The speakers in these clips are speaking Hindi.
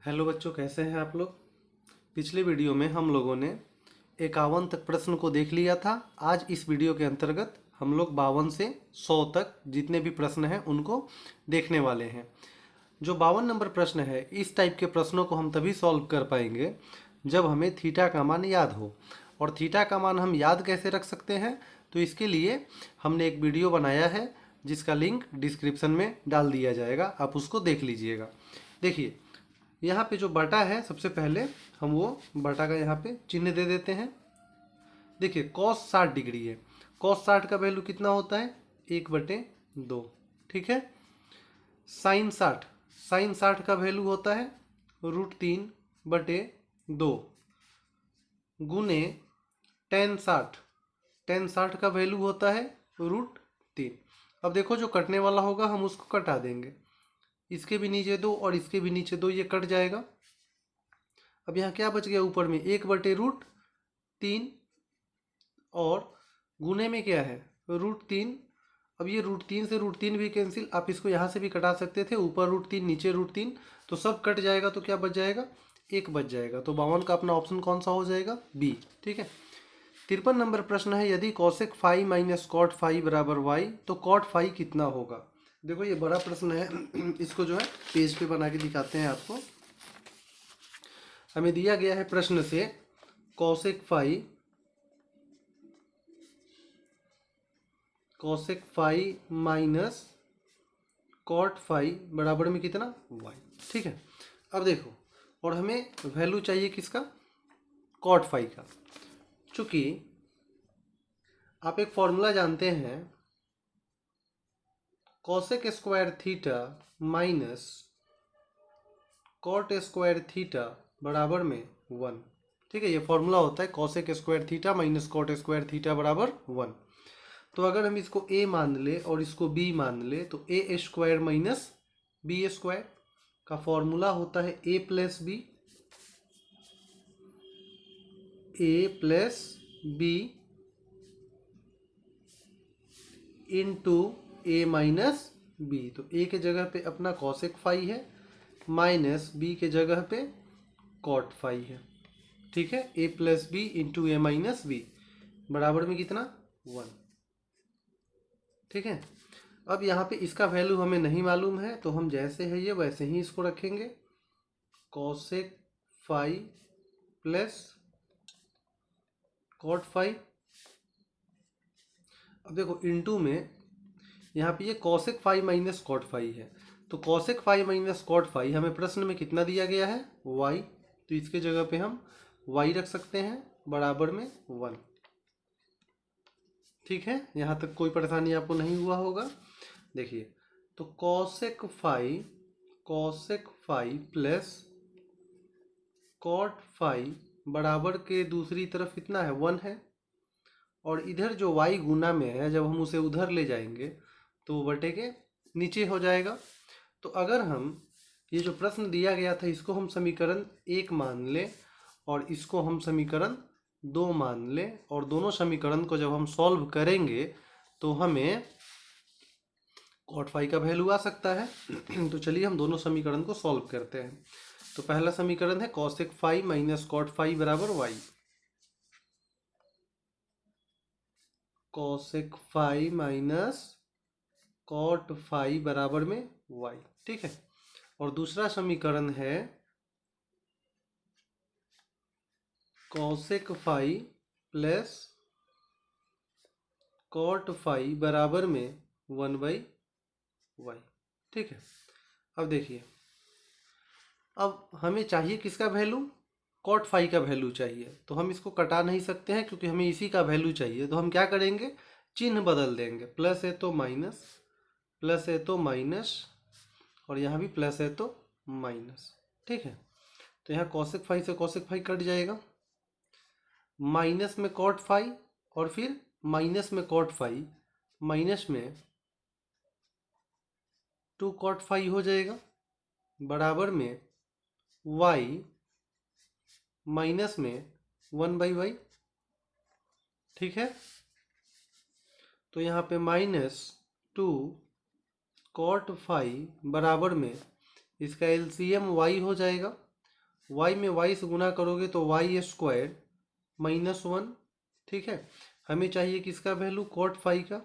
हेलो बच्चों, कैसे हैं आप लोग। पिछले वीडियो में हम लोगों ने 51 तक प्रश्न को देख लिया था। आज इस वीडियो के अंतर्गत हम लोग 52 से 100 तक जितने भी प्रश्न हैं उनको देखने वाले हैं। जो 52 नंबर प्रश्न है, इस टाइप के प्रश्नों को हम तभी सॉल्व कर पाएंगे जब हमें थीटा का मान याद हो। और थीटा का मान हम याद कैसे रख सकते हैं, तो इसके लिए हमने एक वीडियो बनाया है जिसका लिंक डिस्क्रिप्शन में डाल दिया जाएगा, आप उसको देख लीजिएगा। देखिए, यहाँ पे जो बटा है, सबसे पहले हम वो बटा का यहाँ पे चिन्ह दे देते हैं। देखिए, कॉस 60 डिग्री है। कॉस 60 का वैल्यू कितना होता है? 1/2। ठीक है। साइन 60 का वैल्यू होता है √3/2 गुने टेन 60 का वैल्यू होता है √3। अब देखो, जो कटने वाला होगा हम उसको कटा देंगे। इसके भी नीचे 2 और इसके भी नीचे 2, ये कट जाएगा। अब यहाँ क्या बच गया? ऊपर में 1/√3 और गुने में क्या है? √3। अब ये √3 से √3 भी कैंसिल, आप इसको यहाँ से भी कटा सकते थे। ऊपर √3 नीचे √3, तो सब कट जाएगा, तो क्या बच जाएगा? 1 बच जाएगा। तो 52 का अपना ऑप्शन कौन सा हो जाएगा? बी। ठीक है। 53 नंबर प्रश्न है, यदि cosec phi minus cot phi बराबर y, तो कॉट फाई कितना होगा? देखो, ये बड़ा प्रश्न है। इसको जो है पेज पे बना के दिखाते हैं आपको। हमें दिया गया है प्रश्न से cosec phi minus cot phi बराबर में कितना? y। ठीक है। अब देखो, और हमें वैल्यू चाहिए किसका? कॉट फाई का। चूंकि आप एक फॉर्मूला जानते हैं, cosec square theta minus cot square theta बराबर में 1। ठीक है, ये फॉर्मूला होता है cosec square theta minus cot square theta बराबर 1। तो अगर हम इसको a मान ले और इसको b मान ले, तो A square minus B square का फॉर्मूला होता है a plus B into A minus B. तो ए के जगह पे अपना कॉसेक फाई है, माइनस बी के जगह पे कॉट फाई है। ठीक है। a plus B into A minus B बराबर में कितना? 1। ठीक है। अब यहाँ पे इसका वैल्यू हमें नहीं मालूम है, तो हम जैसे है ये वैसे ही इसको रखेंगे। Cosec phi plus cot phi. अब देखो, इनटू में यहाँ पे ये cosec phi minus cot phi है, तो cosec phi minus cot phi हमें प्रश्न में कितना दिया गया है? y। तो इसके जगह पे हम y रख सकते हैं बराबर में 1। ठीक है, यहाँ तक कोई परेशानी आपको नहीं हुआ होगा। देखिए, तो cosec phi plus cot phi बराबर के दूसरी तरफ कितना है? 1 है। और इधर जो y गुना में है, जब हम उसे उधर ले जाएंगे तो बटे के नीचे हो जाएगा। तो अगर हम ये जो प्रश्न दिया गया था, इसको हम समीकरण 1 मान ले और इसको हम समीकरण 2 मान ले, और दोनों समीकरण को जब हम सॉल्व करेंगे तो हमें कॉट फाई का वैल्यू आ सकता है। तो चलिए हम दोनों समीकरण को सॉल्व करते हैं। तो पहला समीकरण है cosec phi minus cot phi बराबर y। Cosec phi minus cot phi बराबर में y। ठीक है। और दूसरा समीकरण है cosec phi plus cot phi बराबर में 1/y। ठीक है। अब देखिए, अब हमें चाहिए किसका वैल्यू? कॉट फाई का वैल्यू चाहिए। तो हम इसको कटा नहीं सकते हैं, क्योंकि हमें इसी का वैल्यू चाहिए। तो हम क्या करेंगे? चिन्ह बदल देंगे। प्लस है तो माइनस, प्लस है तो माइनस, और यहाँ भी प्लस है तो माइनस। ठीक है। तो यहाँ कॉसेक फाई से कॉसेक फाई कट जाएगा, माइनस में कॉट फाई और फिर माइनस में कॉट फाई, माइनस में 2 कॉट फाई हो जाएगा बराबर में y माइनस में 1/y। ठीक है। तो यहाँ पे -2 कॉट फाई बराबर में इसका एलसीएम y हो जाएगा। y में y से गुना करोगे तो y स्क्वायर -1। ठीक है, हमें चाहिए किसका वैल्यू, कॉट फाई का,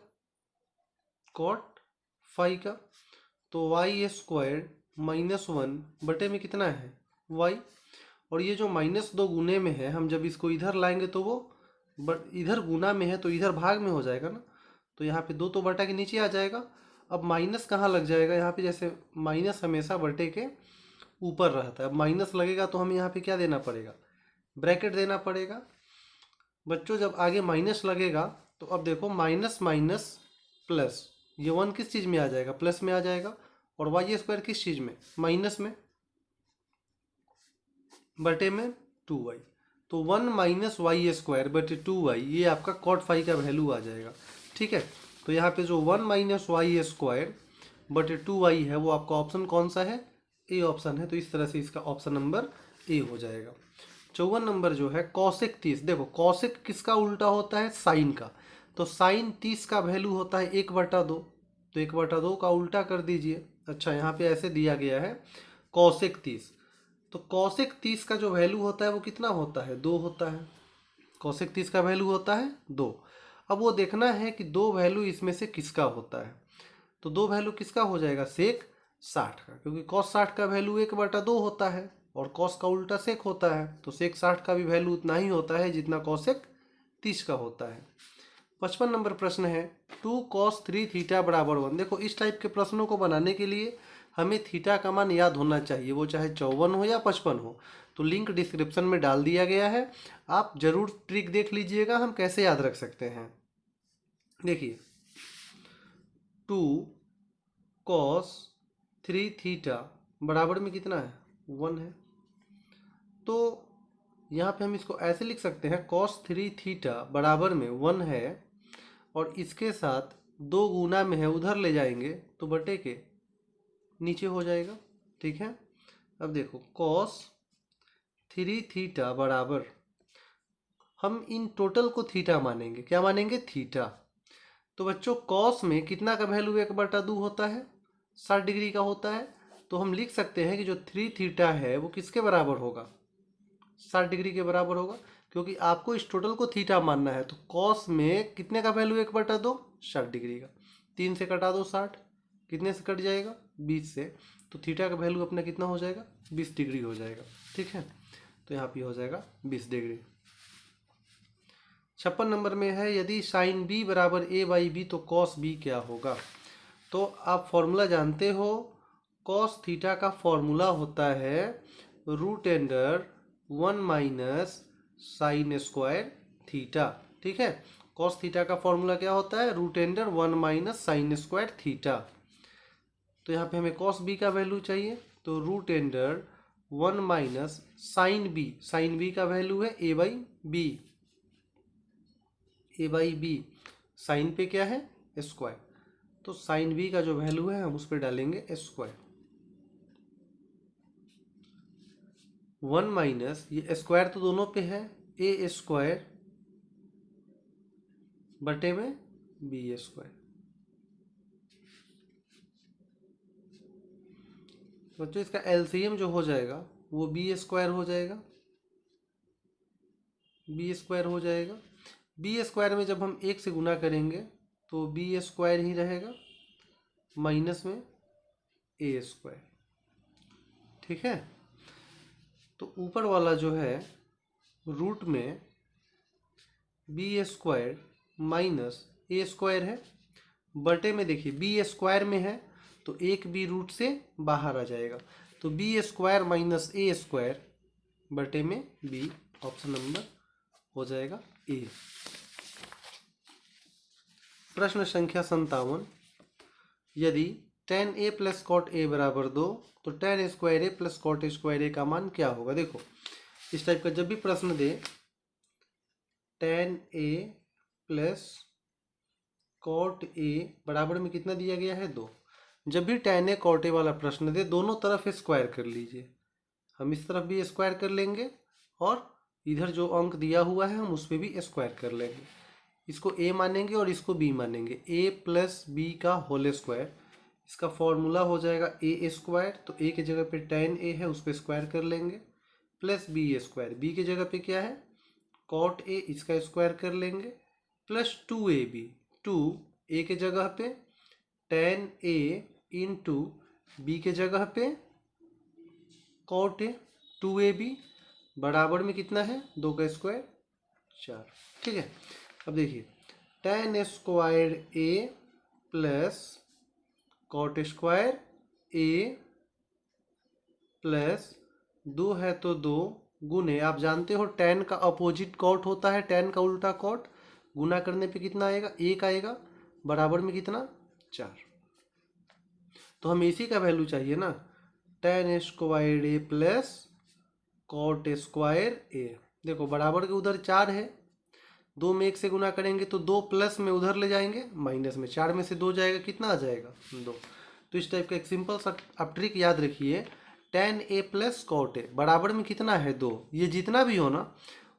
कॉट फाई का। तो y स्क्वायर -1 बटे में कितना है y, और ये जो -2 गुने में है, हम जब इसको इधर लाएंगे तो वो इधर गुना में है तो इधर भाग में हो जाएगा ना, तो यहाँ पे 2 तो बटा के नीचे आ जाएगा। अब माइनस कहाँ लग जाएगा, यहाँ पे जैसे माइनस हमेशा बटे के ऊपर रहता है, अब माइनस लगेगा तो हमें यहाँ पे क्या देना पड़ेगा, ब्रैकेट देना पड़ेगा। बच्चों जब आगे माइनस लगेगा तो अब देखो माइनस माइनस प्लस, ये 1 किस चीज़ में आ जाएगा, प्लस में आ जाएगा, और वाई स्क्वायर किस चीज़ में, माइनस में, बटे में 2y। तो 1 माइनस वाई स्क्वायर बटे 2y, ये आपका कॉट फाई का वैल्यू आ जाएगा। ठीक है, तो यहाँ पे जो 1 माइनस वाई स्क्वायर बटे 2y है वो आपका ऑप्शन कौन सा है, ए ऑप्शन है। तो इस तरह से इसका ऑप्शन नंबर ए हो जाएगा। 54 नंबर जो है कॉसेक 30। देखो कॉसेक किसका उल्टा होता है, साइन का। तो साइन 30 का वैल्यू होता है 1/2, तो 1/2 का उल्टा कर दीजिए। अच्छा, यहाँ पे ऐसे दिया गया है कॉसेक 30, तो कॉसेक 30 का जो वैल्यू होता है वो कितना होता है, 2 होता है। कॉसेक 30 का वैल्यू होता है 2। अब वो देखना है कि 2 वैल्यू इसमें से किसका होता है, तो 2 वैल्यू किसका हो जाएगा, सेक 60 का, क्योंकि कॉस 60 का वैल्यू 1/2 होता है और कॉस का उल्टा सेक होता है, तो सेक 60 का भी वैल्यू उतना ही होता है जितना कॉसेक 30 का होता है। 55 नंबर प्रश्न है 2 cos 3 थीटा बराबर 1। देखो इस टाइप के प्रश्नों को बनाने के लिए हमें थीटा का मान याद होना चाहिए, वो चाहे 54 हो या 55 हो। तो लिंक डिस्क्रिप्शन में डाल दिया गया है, आप जरूर ट्रिक देख लीजिएगा हम कैसे याद रख सकते हैं। देखिए 2 cos 3 थीटा बराबर में कितना है, 1 है। तो यहाँ पे हम इसको ऐसे लिख सकते हैं cos 3 थीटा बराबर में 1 है, और इसके साथ 2 गुना में है, उधर ले जाएंगे तो बटे के नीचे हो जाएगा। ठीक है, अब देखो cos 3 थीटा बराबर, हम इन टोटल को थीटा मानेंगे, क्या मानेंगे, थीटा। तो बच्चों cos में कितना का वैल्यू 1/2 होता है, 60 डिग्री का होता है। तो हम लिख सकते हैं कि जो 3 थीटा है वो किसके बराबर होगा, 60 डिग्री के बराबर होगा, क्योंकि आपको इस टोटल को थीटा मानना है। तो cos में कितने का वैल्यू 1/2, 60 डिग्री का। 3 से कटा दो 60, कितने से कट जाएगा, 20 से। तो थीटा का वैल्यू अपना कितना हो जाएगा, 20 डिग्री हो जाएगा। ठीक है, तो यहाँ पे हो जाएगा 20 डिग्री। 56 नंबर में है यदि साइन बी बराबर a/b तो cos b क्या होगा। तो आप फॉर्मूला जानते हो, cos थीटा का फॉर्मूला होता है √1 माइनस साइन स्क्वायर थीटा। ठीक है, cos थीटा का फॉर्मूला क्या होता है, √1 माइनस साइन स्क्वायर थीटा। तो यहाँ पे हमें cos b का वैल्यू चाहिए, तो √1 minus sine b, sine b का वैल्यू है a/b, a/b, साइन पे क्या है, स्क्वायर। तो साइन b का जो वैल्यू है हम उस पर डालेंगे स्क्वायर। 1 माइनस, ये स्क्वायर तो दोनों पे है, a स्क्वायर बटे में b स्क्वायर। बच्चों इसका एलसीएम जो हो जाएगा वो b स्क्वायर हो जाएगा, b स्क्वायर हो जाएगा। b स्क्वायर में जब हम 1 से गुना करेंगे तो b स्क्वायर ही रहेगा, माइनस में a स्क्वायर। ठीक है, तो ऊपर वाला जो है रूट में b square minus a square है, बटे में देखिए b स्क्वायर में है तो एक b रूट से बाहर आ जाएगा, तो b square minus a square बटे में b, ऑप्शन नंबर हो जाएगा ए। प्रश्न संख्या 57, यदि tan a plus cot a बराबर 2 तो tan square a plus cot square a का मान क्या होगा। देखो इस टाइप का जब भी प्रश्न दे, tan a plus cot a बराबर में कितना दिया गया है, 2। जब भी tan a कॉट a वाला प्रश्न दे, दोनों तरफ स्क्वायर कर लीजिए। हम इस तरफ भी स्क्वायर कर लेंगे और इधर जो अंक दिया हुआ है हम उस पर भी स्क्वायर कर लेंगे। इसको a मानेंगे और इसको b मानेंगे, a प्लस बी का होल स्क्वायर। इसका फॉर्मूला हो जाएगा a स्क्वायर, तो a की जगह पे tan a है उस पर स्क्वायर कर लेंगे, प्लस बी स्क्वायर, बी की जगह पे क्या है कॉट ए, इसका स्क्वायर कर लेंगे, प्लस 2ab, 2 a के जगह पे tan a इंटू बी के जगह पे कॉट ए, 2ab बराबर में कितना है 2 का स्क्वायर 4। ठीक है, अब देखिए tan square a plus cot square a प्लस 2 है तो 2 गुने, आप जानते हो tan का अपोजिट कॉट होता है, tan का उल्टा कॉट, गुना करने पे कितना आएगा 1 आएगा, बराबर में कितना 4। तो हमें इसी का वैल्यू चाहिए ना, tan square a plus cot square a। देखो बराबर के उधर 4 है, 2 में 1 से गुना करेंगे तो 2 प्लस में उधर ले जाएंगे माइनस में, 4 में से 2 जाएगा कितना आ जाएगा 2। तो इस टाइप का एक सिंपल सा आप ट्रिक याद रखिए, tan a plus cot A बराबर में कितना है 2, ये जितना भी हो ना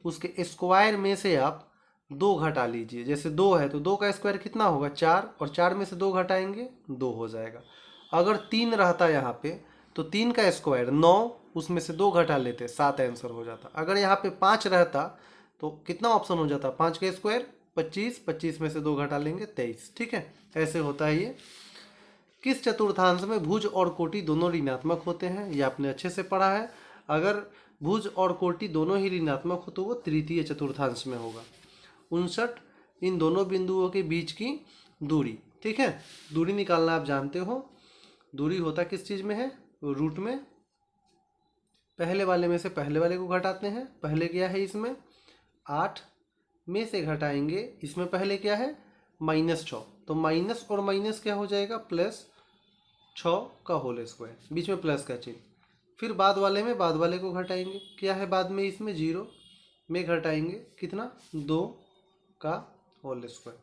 उसके स्क्वायर में से आप 2 घटा लीजिए। जैसे 2 है तो 2 का स्क्वायर कितना होगा 4, और 4 में से 2 घटाएंगे 2 हो जाएगा। अगर 3 रहता यहाँ पे तो 3 का स्क्वायर 9, उसमें से 2 घटा लेते 7 आंसर हो जाता। अगर यहाँ पे 5 रहता तो कितना ऑप्शन हो जाता 5 का स्क्वायर 25, 25 में से 2 घटा लेंगे 23। ठीक है, ऐसे होता है ये। किस चतुर्थांश में भुज और कोटि दोनों ऋणात्मक होते हैं, ये आपने अच्छे से पढ़ा है। अगर भुज और कोटि दोनों ही ऋणात्मक हो तो वो तृतीय चतुर्थांश में होगा। 59 इन दोनों बिंदुओं के बीच की दूरी। ठीक है, दूरी निकालना आप जानते हो, दूरी होता किस चीज़ में है रूट में, पहले वाले में से पहले वाले को घटाते हैं। पहले क्या है इसमें 8 में से घटाएंगे, इसमें पहले क्या है -6, तो माइनस और माइनस क्या हो जाएगा प्लस 6 का होल स्क्वायर, बीच में प्लस का चिन्ह। फिर बाद वाले में बाद वाले को घटाएंगे, क्या है बाद में इसमें 0 में घटाएंगे कितना 2 का होल स्क्वायर,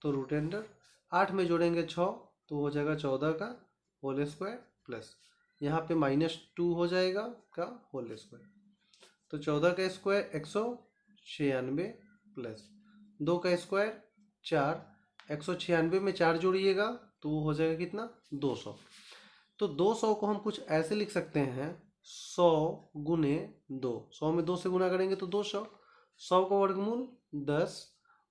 तो रूट अंडर 8 में जोड़ेंगे 6 तो हो जाएगा 14 का होल स्क्वायर, प्लस यहाँ पे -2 हो जाएगा का होल स्क्वायर, तो 14 का स्क्वायर 196 प्लस 2 का स्क्वायर 4, 196 में 4 जोड़िएगा तो वो हो जाएगा कितना 200। तो 200 को हम कुछ ऐसे लिख सकते हैं 100 गुने 2, 100 में 2 से गुना करेंगे तो 200, 100 का वर्गमूल 10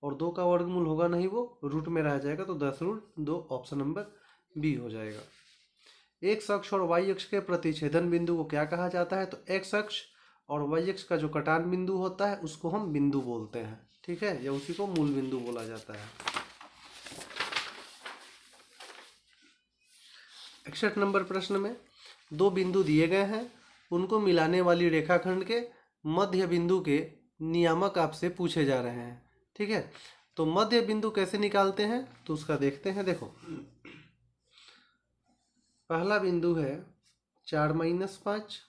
और 2 का वर्गमूल होगा नहीं, वो रूट में रह जाएगा, तो 10√2 ऑप्शन नंबर बी हो जाएगा। एक्स अक्ष और वाई अक्ष के प्रतिच्छेदन बिंदु को क्या कहा जाता है, तो एक्स अक्ष और वाई अक्ष का जो कटान बिंदु होता है उसको हम बिंदु बोलते हैं। ठीक है, या उसी को मूल बिंदु बोला जाता है। 61 नंबर प्रश्न में 2 बिंदु दिए गए हैं, उनको मिलाने वाली रेखाखंड के मध्य बिंदु के नियामक आपसे पूछे जा रहे हैं। ठीक है, तो मध्य बिंदु कैसे निकालते हैं तो उसका देखते हैं। देखो पहला बिंदु है 4 - 5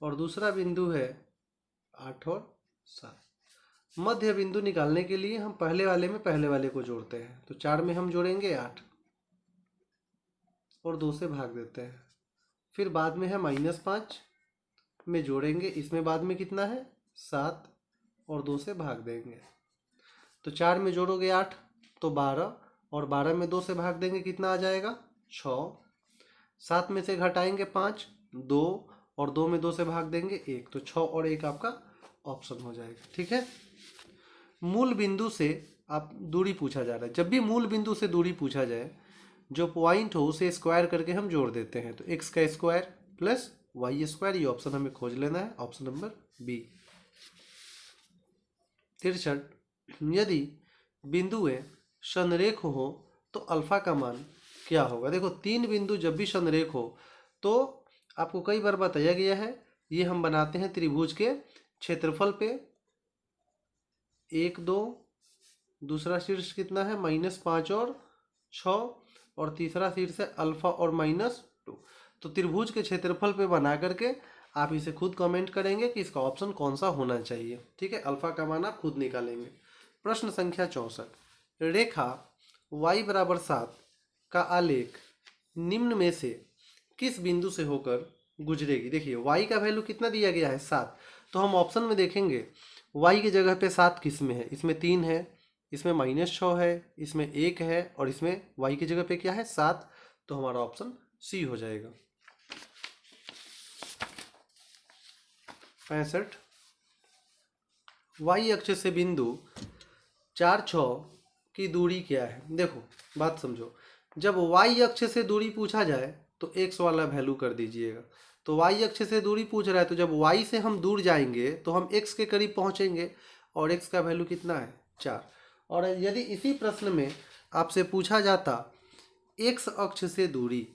और दूसरा बिंदु है 8 और 7। मध्य बिंदु निकालने के लिए हम पहले वाले में पहले वाले को जोड़ते हैं, तो 4 में हम जोड़ेंगे 8 और 2 से भाग देते हैं। फिर बाद में है -5 में जोड़ेंगे, इसमें बाद में कितना है 7 और 2 से भाग देंगे, तो 4 में जोड़ोगे 8 तो 12 और 12 में 2 से भाग देंगे कितना आ जाएगा 6, 7 में से घटाएंगे 5, 2 और 2 में 2 से भाग देंगे 1, तो 6 और 1 आपका ऑप्शन हो जाएगा। ठीक है, मूल बिंदु से आप दूरी पूछा जा रहा है, जब भी मूल बिंदु से दूरी पूछा जाए जो पॉइंट हो उसे स्क्वायर करके हम जोड़ देते हैं, तो एक्स का स्क्वायर प्लस वाई स्क्वायर, ये ऑप्शन हमें खोज लेना है, ऑप्शन नंबर बी। 63 यदि बिंदुएं संरेख हो तो अल्फा का मान क्या होगा। देखो 3 बिंदु जब भी संरेख हो तो आपको कई बार बताया गया है, ये हम बनाते हैं त्रिभुज के क्षेत्रफल पे 1 2, दूसरा शीर्ष कितना है -5 और 6 और तीसरा शीर्ष है अल्फा और -2। तो त्रिभुज के क्षेत्रफल पे बना करके आप इसे खुद कमेंट करेंगे कि इसका ऑप्शन कौन सा होना चाहिए। ठीक है, अल्फा का मान आप खुद निकालेंगे। प्रश्न संख्या 64, रेखा y = 7 का आलेख निम्न में से किस बिंदु से होकर गुजरेगी। देखिए y का वैल्यू कितना दिया गया है 7, तो हम ऑप्शन में देखेंगे y की जगह पे 7 किस में है, इसमें 3 है, इसमें -6 है, इसमें 1 है और इसमें y की जगह पे क्या है 7, तो हमारा ऑप्शन सी हो जाएगा। 65 y अक्ष से बिंदु 4 6 की दूरी क्या है। देखो बात समझो, जब y अक्ष से दूरी पूछा जाए तो x वाला वैल्यू कर दीजिएगा। तो y अक्ष से दूरी पूछ रहा है, तो जब y से हम दूर जाएंगे तो हम x के करीब पहुंचेंगे और x का वैल्यू कितना है 4। और यदि इसी प्रश्न में आपसे पूछा जाता x अक्ष से दूरी,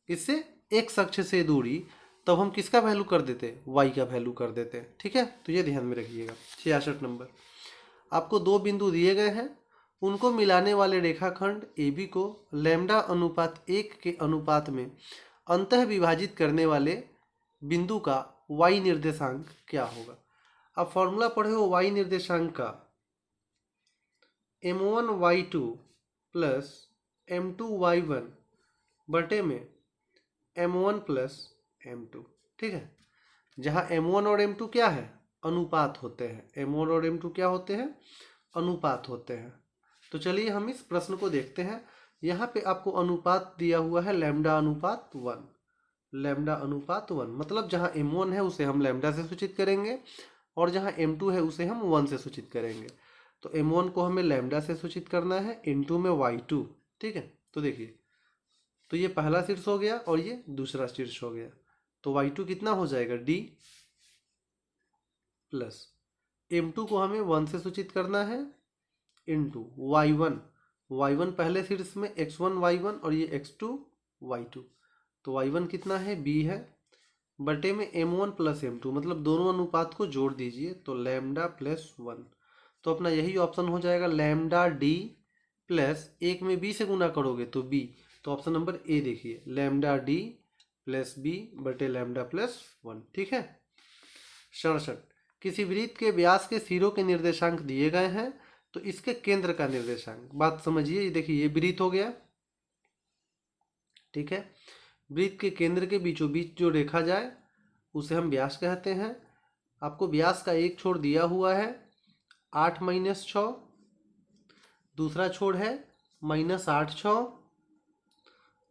इससे x अक्ष से दूरी, तब हम किसका वैल्यू कर देते, y का वैल्यू कर देते। ठीक है, तो ये ध्यान में रखिएगा। 66 नंबर, आपको दो बिंदु दिए गए हैं, उनको मिलाने वाले रेखाखंड AB को लैम्डा अनुपात 1 के अनुपात में अंतः विभाजित करने वाले बिंदु का y निर्देशांक क्या होगा। अब फॉर्मूला पढ़े हो y निर्देशांक का, m1y2 प्लस m2y1 बटे में m1 प्लस m2। ठीक है, जहाँ m1 और m2 क्या है, अनुपात होते हैं। m1 और m2 क्या होते हैं, अनुपात होते हैं। तो चलिए हम इस प्रश्न को देखते हैं। यहाँ पे आपको अनुपात दिया हुआ है लैम्डा अनुपात 1, लैम्डा अनुपात 1, मतलब जहाँ m1 है उसे हम लैम्डा से सूचित करेंगे और जहाँ m2 है उसे हम 1 से सूचित करेंगे। तो m1 को हमें लैम्डा से सूचित करना है, इनटू में y2। ठीक है, तो देखिए, तो ये पहला शीर्ष हो गया और ये दूसरा शीर्ष हो गया। तो y2 कितना हो जाएगा d, प्लस m2 को हमें 1 से सूचित करना है, इंटू y1, y1 पहले शीर्ष में x1 y1 और ये x2 y2। तो y1 कितना है, b है, बटे में m1 प्लस m2, मतलब दोनों अनुपात को जोड़ दीजिए तो लैम्डा प्लस 1। तो अपना यही ऑप्शन हो जाएगा, लैम्डा d प्लस 1 में b से गुना करोगे तो b। तो ऑप्शन नंबर ए देखिए, लैम्डा d प्लस b बटे लैम्डा प्लस 1। ठीक है। 67, किसी वृत्त के व्यास के सिरों के निर्देशांक दिए गए हैं, तो इसके केंद्र का निर्देशांक। बात समझिए, देखिए ये वृत्त हो गया। ठीक है, वृत्त के केंद्र के बीचों बीच जो रेखा जाए उसे हम व्यास कहते हैं। आपको व्यास का एक छोर दिया हुआ है 8 - 6, दूसरा छोर है -8 6।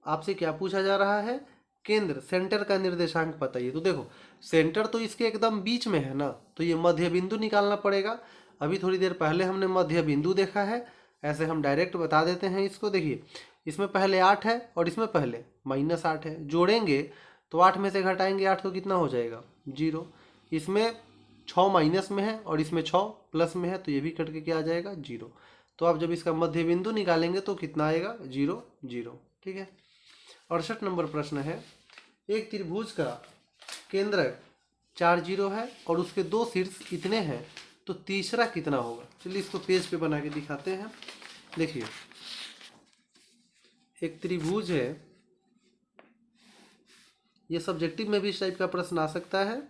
आपसे क्या पूछा जा रहा है, केंद्र, सेंटर का निर्देशांक बताइए। तो देखो सेंटर तो इसके एकदम बीच में है ना, तो ये मध्य बिंदु निकालना पड़ेगा। अभी थोड़ी देर पहले हमने मध्य बिंदु देखा है, ऐसे हम डायरेक्ट बता देते हैं इसको। देखिए इसमें पहले 8 है और इसमें पहले -8 है, जोड़ेंगे तो 8 में से घटाएंगे 8 तो कितना हो जाएगा 0। इसमें 6 माइनस में है और इसमें 6 प्लस में है, तो ये भी कट के क्या आ जाएगा 0। तो आप जब इसका मध्य बिंदु निकालेंगे तो कितना आएगा 0 0। ठीक है। 68 नंबर प्रश्न है, एक त्रिभुज का केंद्रक 4 0 है और उसके दो शीर्ष इतने हैं, तो तीसरा कितना होगा। चलिए इसको पेज पे बना के दिखाते हैं। देखिए एक त्रिभुज है, ये सब्जेक्टिव में भी इस टाइप का प्रश्न आ सकता है।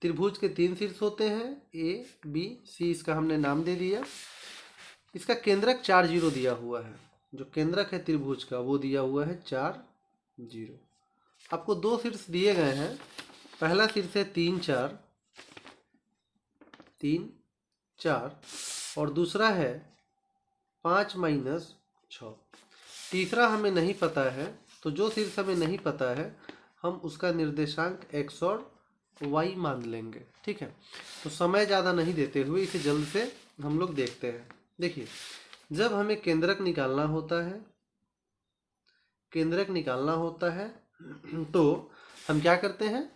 त्रिभुज के 3 शीर्ष होते हैं, ए बी सी, इसका हमने नाम दे दिया। इसका केंद्रक 4 0 दिया हुआ है, जो केंद्रक है त्रिभुज का वो दिया हुआ है 4 0। आपको दो शीर्ष दिए गए हैं, पहला शीर्ष है 3 4 3 4 और दूसरा है 5 - 6। तीसरा हमें नहीं पता है, तो जो शीर्ष हमें नहीं पता है हम उसका निर्देशांक x और y मान लेंगे। ठीक है, तो समय ज़्यादा नहीं देते हुए इसे जल्द से हम लोग देखते हैं। देखिए जब हमें केंद्रक निकालना होता है, केंद्रक निकालना होता है तो हम क्या करते हैं,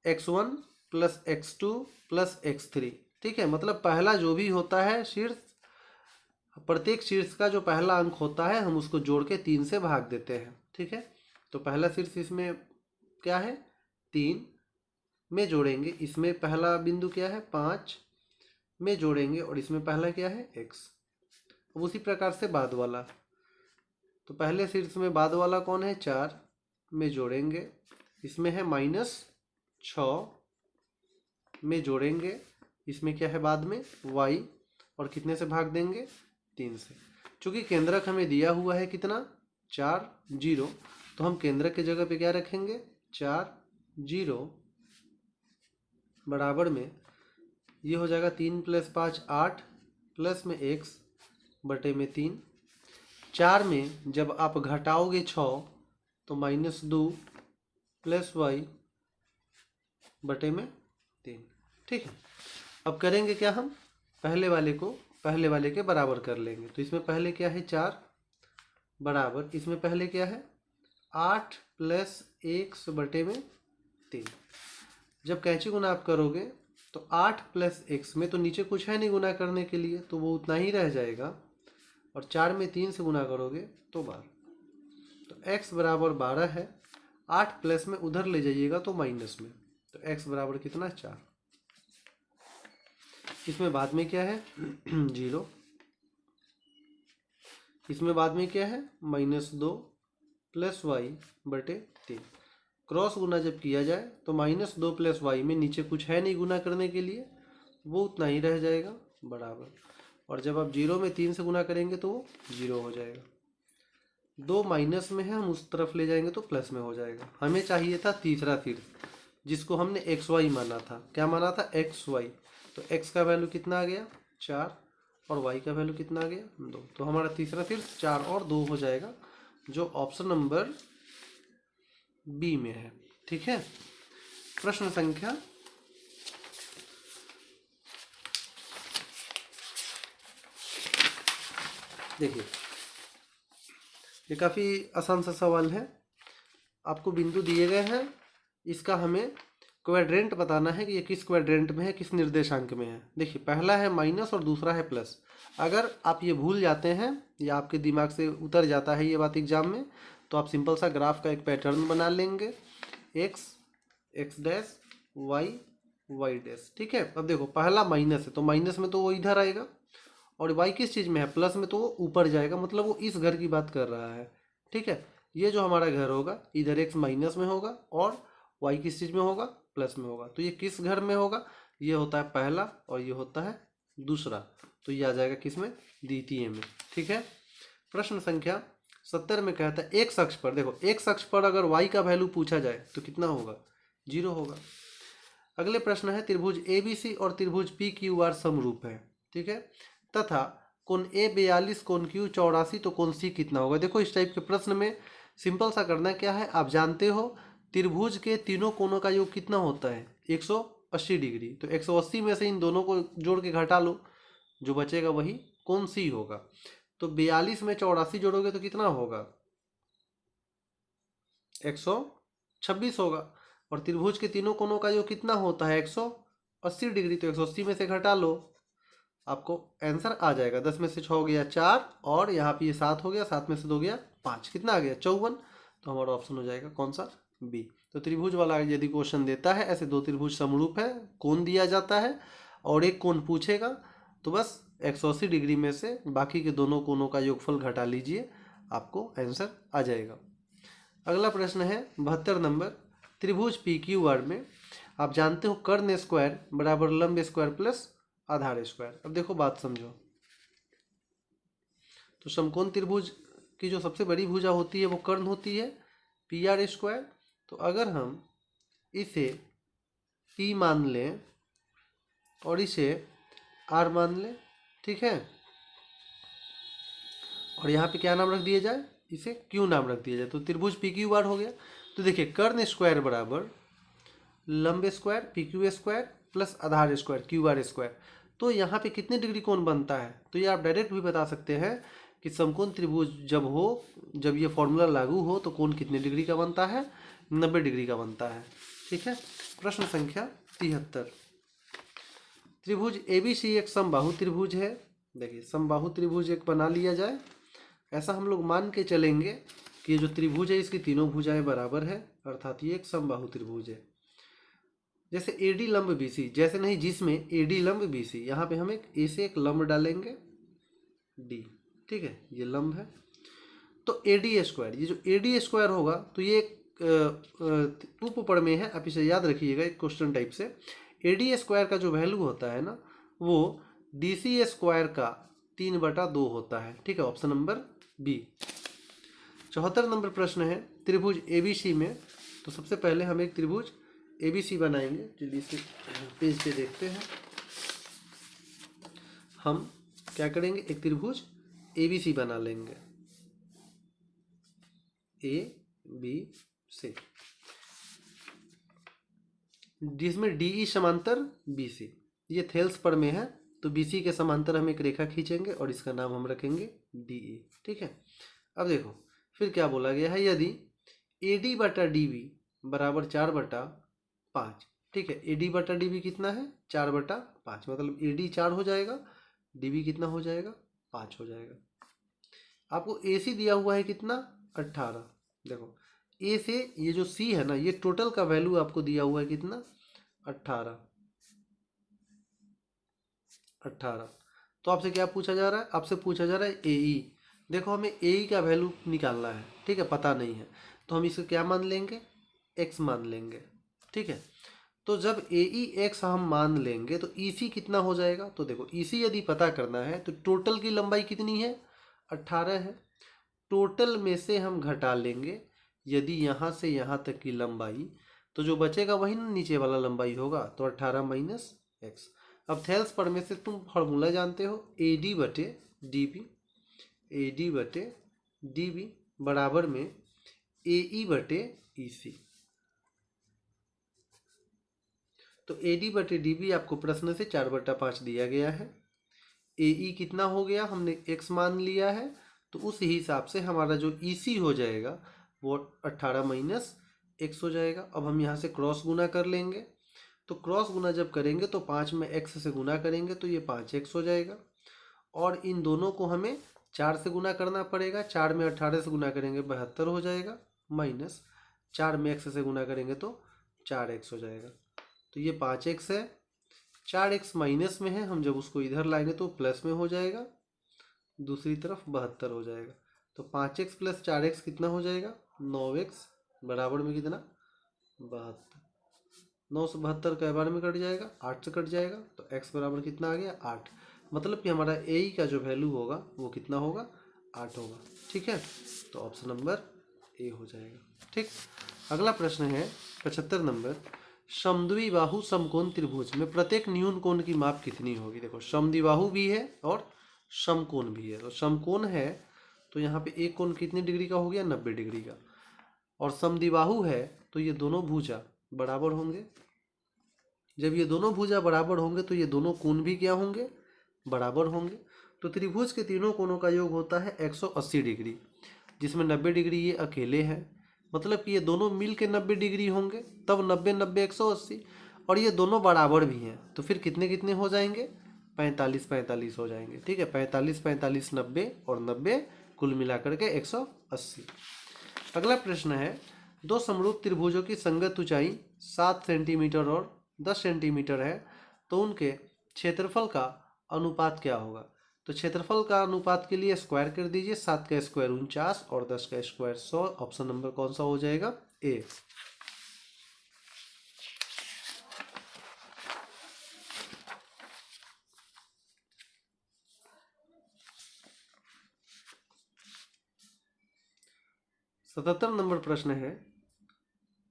x1 plus x2 plus x3। ठीक है, मतलब पहला जो भी होता है शीर्ष, प्रत्येक शीर्ष का जो पहला अंक होता है हम उसको जोड़ के 3 से भाग देते हैं। ठीक है, तो पहला शीर्ष इसमें क्या है 3 में जोड़ेंगे, इसमें पहला बिंदु क्या है 5 में जोड़ेंगे और इसमें पहला क्या है x। अब उसी प्रकार से बाद वाला, तो पहले शीर्ष में बाद वाला कौन है 4 में जोड़ेंगे, इसमें है -6 में जोड़ेंगे, इसमें क्या है बाद में y और कितने से भाग देंगे 3 से। चूँकि केंद्रक हमें दिया हुआ है कितना 4 0, तो हम केंद्रक की जगह पे क्या रखेंगे 4 0 बराबर में ये हो जाएगा 3 + 5 8 प्लस में x बटे में 3। 4 में जब आप घटाओगे 6 तो -2 प्लस y बटे में 3। ठीक है। अब करेंगे क्या, हम पहले वाले को पहले वाले के बराबर कर लेंगे। तो इसमें पहले क्या है 4 बराबर, इसमें पहले क्या है 8 प्लस 1/3। जब कैंची गुना आप करोगे तो 8 प्लस x में तो नीचे कुछ है नहीं गुना करने के लिए, तो वो उतना ही रह जाएगा। और 4 में 3 से गुना करोगे तो 12, तो x बराबर 12 है। 8 प्लस में उधर ले जाइएगा तो माइनस में, तो x बराबर कितना 4। इसमें बाद में क्या है 0, इसमें बाद में क्या है -2 प्लस y/3। क्रॉस गुना जब किया जाए तो -2 प्लस y में नीचे कुछ है नहीं गुना करने के लिए, वो उतना ही रह जाएगा बराबर। और जब आप 0 में 3 से गुना करेंगे तो वो 0 हो जाएगा। 2 माइनस में है, हम उस तरफ ले जाएंगे तो प्लस में हो जाएगा। हमें चाहिए था तीसरा तीर, जिसको हमने xy माना था। क्या माना था xy, तो x का वैल्यू कितना आ गया 4 और y का वैल्यू कितना आ गया 2। तो हमारा तीसरा तीर 4 और 2 हो जाएगा, जो ऑप्शन नंबर बी में है। ठीक है। प्रश्न संख्या देखिए, ये काफ़ी आसान सा सवाल है। आपको बिंदु दिए गए हैं, इसका हमें क्वाड्रेंट बताना है कि ये किस क्वाड्रेंट में है, किस निर्देशांक में है। देखिए, पहला है माइनस और दूसरा है प्लस। अगर आप ये भूल जाते हैं या आपके दिमाग से उतर जाता है ये बात एग्जाम में, तो आप सिंपल सा ग्राफ का एक पैटर्न बना लेंगे, x डैश y डैश। ठीक है। अब देखो, पहला माइनस है तो माइनस में तो वो इधर आएगा, और y किस चीज़ में है प्लस में, तो वो ऊपर जाएगा, मतलब वो इस घर की बात कर रहा है। ठीक है। ये जो हमारा घर होगा, इधर x माइनस में होगा और y किस चीज़ में होगा प्लस में होगा। तो ये किस घर में होगा, ये होता है पहला और ये होता है दूसरा, तो ये आ जाएगा किस में द्वितीय में। ठीक है। प्रश्न संख्या 70 में कहता है एक अक्ष पर, देखो एक अक्ष पर अगर y का वैल्यू पूछा जाए तो कितना होगा 0 होगा। अगले प्रश्न है त्रिभुज ABC और त्रिभुज PQR समरूप है। ठीक है। तथा कोण A 42, कोण Q 84, तो कोण C कितना होगा। देखो, इस टाइप के प्रश्न में सिंपल सा करना क्या है, आप जानते हो त्रिभुज के तीनों कोणों का योग कितना होता है 180 डिग्री। तो 180 में से इन दोनों को जोड़ के घटा लो, जो बचेगा वही कोण C होगा। तो 42 में 84 जोड़ोगे तो कितना होगा 126 होगा। और त्रिभुज के तीनों कोणों का योग कितना होता है 180 डिग्री, तो 180 में से घटा लो, आपको आंसर आ जाएगा। 10 में से 6 हो गया 4, और यहाँ पे ये 7 हो गया, 7 में से 2 गया 5, कितना आ गया 54। तो हमारा ऑप्शन हो जाएगा कौन सा बी। तो त्रिभुज वाला यदि क्वेश्चन देता है, ऐसे 2 त्रिभुज समरूप है, कोण दिया जाता है और एक कोण पूछेगा, तो बस 180 डिग्री में से बाकी के दोनों कोणों का योगफल घटा लीजिए, आपको आंसर आ जाएगा। अगला प्रश्न है 72 नंबर, त्रिभुज PQR में आप जानते हो कर्ण स्क्वायर बराबर लंब स्क्वायर प्लस आधार स्क्वायर। अब देखो बात समझो, तो समकोण त्रिभुज की जो सबसे बड़ी भुजा होती है वो कर्ण होती है PR स्क्वायर। तो अगर हम इसे P मान लें और इसे R मान लें, ठीक है, और यहाँ पे क्या नाम रख दिया जाए, इसे Q नाम रख दिया जाए, तो त्रिभुज PQR हो गया। तो देखिए, कर्ण स्क्वायर बराबर लंब स्क्वायर PQ स्क्वायर प्लस आधार स्क्वायर QR स्क्वायर। तो यहाँ पे कितने डिग्री कोण बनता है, तो ये आप डायरेक्ट भी बता सकते हैं कि समकोण त्रिभुज जब ये फॉर्मूला लागू हो तो कोण कितने डिग्री का बनता है 90 डिग्री का बनता है। ठीक है। प्रश्न संख्या 73, त्रिभुज ABC एक समबाहु त्रिभुज है। देखिए, समबाहु त्रिभुज एक बना लिया जाए, ऐसा हम लोग मान के चलेंगे कि ये जो त्रिभुज है इसकी तीनों भुजाएं बराबर है, अर्थात ये एक समबाहु त्रिभुज है। जैसे AD लंब BC, जैसे नहीं जिसमें AD लंब BC, यहाँ पे हम एक A से एक लंब डालेंगे D। ठीक है, ये लंब है। तो AD स्क्वायर, ये जो AD स्क्वायर होगा तो ये एक उपप्रमेय है, आप इसे याद रखिएगा एक क्वेश्चन टाइप से। AD स्क्वायर का जो वैल्यू होता है ना, वो DC स्क्वायर का 3/2 होता है। ठीक है, ऑप्शन नंबर बी। 74 नंबर प्रश्न है त्रिभुज ABC में। तो सबसे पहले हम एक त्रिभुज ABC बनाएंगे, जल्दी से पेज पे देखते हैं। हम क्या करेंगे, एक त्रिभुज ABC बना लेंगे, ABC। जिसमें DE समांतर BC, ये थेल्स पर में है, तो BC के समांतर हम एक रेखा खींचेंगे और इसका नाम हम रखेंगे DE। ठीक है, अब देखो फिर क्या बोला गया है, यदि AD बटा DB बराबर 4/5। ठीक है, AD बटा DB कितना है, 4/5, मतलब AD 4 हो जाएगा, DB कितना हो जाएगा, 5 हो जाएगा। आपको AC दिया हुआ है कितना, 18। देखो A से ये जो C है ना, ये टोटल का वैल्यू आपको दिया हुआ है कितना, 18। तो आपसे क्या पूछा जा रहा है, आपसे पूछा जा रहा है AE। देखो हमें AE का वैल्यू निकालना है, ठीक है, पता नहीं है, तो हम इसे क्या मान लेंगे, x मान लेंगे। ठीक है, तो जब AE x हम मान लेंगे तो EC कितना हो जाएगा, तो देखो EC यदि पता करना है तो टोटल की लंबाई कितनी है, 18 है। टोटल में से हम घटा लेंगे यदि यहाँ से यहाँ तक की लंबाई, तो जो बचेगा वही ना नीचे वाला लंबाई होगा, तो 18 माइनस एक्स। अब थेल्स पर में से तुम फॉर्मूला जानते हो, AD बटे DB बराबर में AE बटे EC। तो AD बटे DB आपको प्रश्न से 4/5 दिया गया है। AE कितना हो गया, हमने x मान लिया है, तो उस हिसाब से हमारा जो EC हो जाएगा वो 18 माइनस एक्स हो जाएगा। अब हम यहाँ से क्रॉस गुना कर लेंगे, तो क्रॉस गुना जब करेंगे तो 5 में x से गुना करेंगे तो ये 5x हो जाएगा, और इन दोनों को हमें 4 से गुना करना पड़ेगा। 4 में 18 से गुना करेंगे 72 हो जाएगा, माइनस 4 में x से गुना करेंगे तो 4x हो जाएगा। तो ये 5x है, 4x माइनस में है, हम जब उसको इधर लाएंगे तो प्लस में हो जाएगा, दूसरी तरफ 72 हो जाएगा। तो 5x प्लस 4x कितना हो जाएगा, 9x बराबर में कितना, 72। 9 से 72 कई बार में कट जाएगा, 8 से कट जाएगा, तो x बराबर कितना आ गया, 8। मतलब कि हमारा AE का जो वैल्यू होगा वो कितना होगा, 8 होगा। ठीक है, तो ऑप्शन नंबर A हो जाएगा। ठीक, अगला प्रश्न है 75 नंबर, समद्विबाहु समकोण त्रिभुज में प्रत्येक न्यून कोण की माप कितनी होगी। देखो समद्विबाहु भी है और समकोण भी है, तो समकोण है तो यहाँ पे एक कोण कितनी डिग्री का हो गया, 90 डिग्री का, और समद्विबाहु है तो ये दोनों भुजा बराबर होंगे। जब ये दोनों भुजा बराबर होंगे तो ये दोनों कोण भी क्या होंगे, बराबर होंगे। तो त्रिभुज के तीनों कोणों का योग होता है 180 डिग्री, जिसमें 90 डिग्री ये अकेले हैं, मतलब कि ये दोनों मिल के 90 डिग्री होंगे, तब 90 90 180, और ये दोनों बराबर भी हैं, तो फिर कितने कितने हो जाएंगे, 45 45 हो जाएंगे। ठीक है, 45 45 90 और 90 कुल मिलाकर के 180। अगला प्रश्न है, दो समरूप त्रिभुजों की संगत ऊंचाई 7 सेंटीमीटर और 10 सेंटीमीटर है, तो उनके क्षेत्रफल का अनुपात क्या होगा। तो क्षेत्रफल का अनुपात के लिए स्क्वायर कर दीजिए, 7 का स्क्वायर 49 और 10 का स्क्वायर 100। ऑप्शन नंबर कौन सा हो जाएगा, ए। सतहत्तर नंबर प्रश्न है,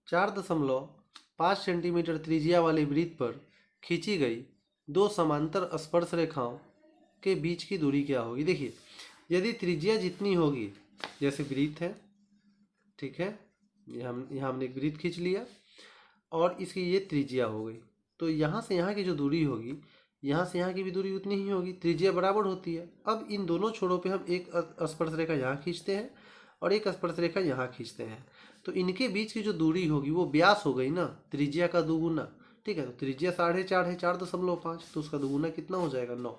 4.5 सेंटीमीटर त्रिज्या वाले वृत्त पर खींची गई दो समांतर स्पर्श रेखाओं के बीच की दूरी क्या होगी। देखिए यदि त्रिज्या जितनी होगी, जैसे वृत्त है, ठीक है, यहाँ हमने एक वृत्त खींच लिया और इसकी ये त्रिज्या हो गई, तो यहाँ से यहाँ की जो दूरी होगी, यहाँ से यहाँ की भी दूरी उतनी ही होगी, त्रिज्या बराबर होती है। अब इन दोनों छोरों पे हम एक स्पर्श रेखा यहाँ खींचते हैं और एक स्पर्श रेखा यहाँ खींचते हैं, तो इनके बीच की जो दूरी होगी वो व्यास हो गई ना, त्रिज्या का दुगुना। ठीक है, तो त्रिज्या 4.5 है, 4.5, तो उसका दुगुना कितना हो जाएगा, 9।